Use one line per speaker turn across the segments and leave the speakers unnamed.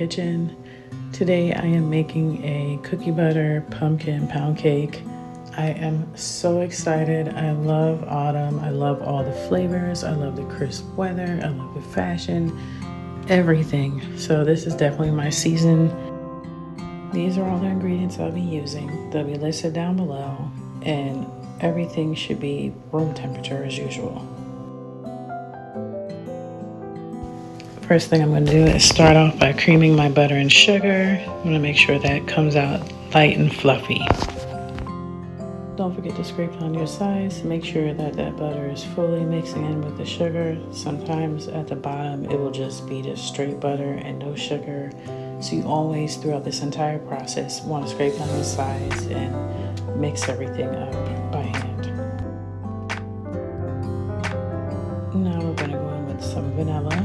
kitchen. Today I am making a cookie butter pumpkin pound cake. I am so excited. I love autumn. I love all the flavors. I love the crisp weather. I love the fashion, everything. So this is definitely my season. These are all the ingredients I'll be using. They'll be listed down below, and everything should be room temperature as usual. First thing I'm going to do is start off by creaming my butter and sugar. I'm going to make sure that comes out light and fluffy. Don't forget to scrape it on your sides. Make sure that that butter is fully mixing in with the sugar. Sometimes at the bottom it will just be just straight butter and no sugar. So you always, throughout this entire process, want to scrape on your sides and mix everything up by hand. Now we're going to go in with some vanilla.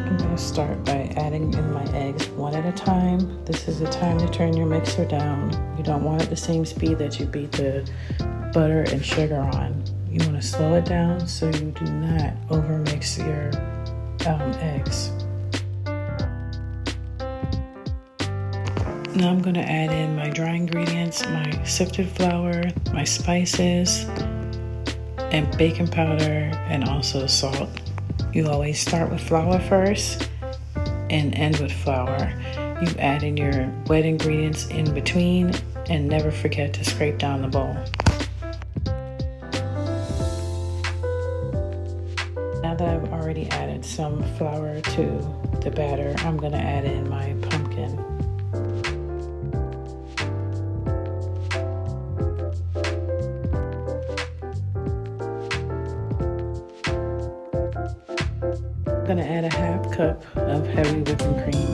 I'm going to start by adding in my eggs one at a time. This is the time to turn your mixer down. You don't want it the same speed that you beat the butter and sugar on. You want to slow it down so you do not overmix your eggs. Now I'm going to add in my dry ingredients, my sifted flour, my spices, and baking powder, and also salt. You always start with flour first and end with flour. You add in your wet ingredients in between, and never forget to scrape down the bowl. Now that I've already added some flour to the batter, I'm going to add in my pumpkin. I'm going to add a half cup of heavy whipping cream.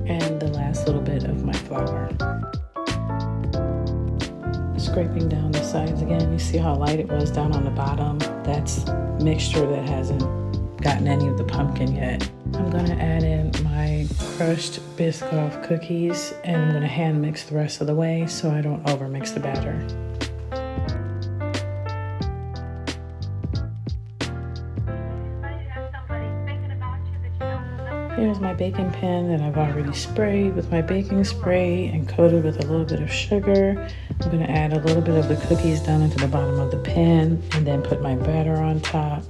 And the last little bit of my flour. Scraping down the sides again. You see how light it was down on the bottom? That's mixture that hasn't gotten any of the pumpkin yet. I'm going to add in my crushed Biscoff cookies, and I'm going to hand mix the rest of the way so I don't overmix the batter. Here's my baking pan that I've already sprayed with my baking spray and coated with a little bit of sugar. I'm going to add a little bit of the cookies down into the bottom of the pan and then put my batter on top.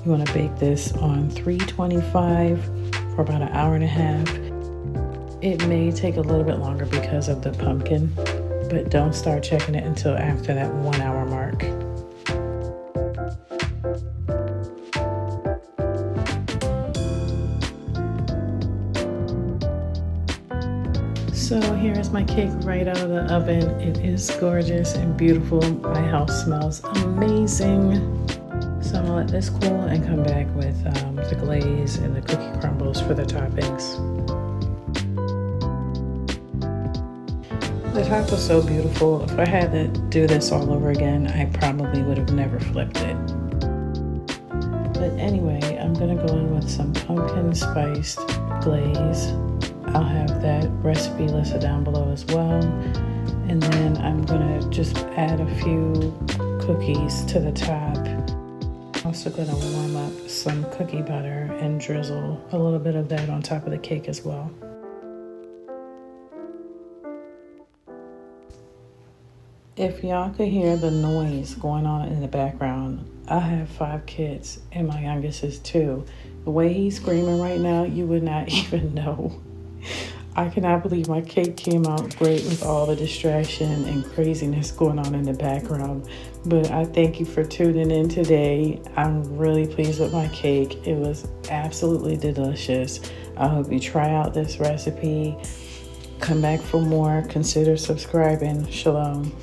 You want to bake this on 325 for about an hour and a half. It may take a little bit longer because of the pumpkin, but don't start checking it until after that 1 hour mark. So here is my cake right out of the oven. It is gorgeous and beautiful. My house smells amazing. So I'm gonna let this cool and come back with the glaze and the cookie crumbles for the toppings. The top was so beautiful. If I had to do this all over again, I probably would have never flipped it. But anyway, I'm gonna go in with some pumpkin spiced glaze. I'll have that recipe listed down below as well. And then I'm gonna just add a few cookies to the top. Also gonna warm up some cookie butter and drizzle a little bit of that on top of the cake as well. If y'all could hear the noise going on in the background, I have 5 kids and my youngest is 2. The way he's screaming right now, you would not even know. I cannot believe my cake came out great with all the distraction and craziness going on in the background. But I thank you for tuning in today. I'm really pleased with my cake. It was absolutely delicious. I hope you try out this recipe. Come back for more. Consider subscribing. Shalom.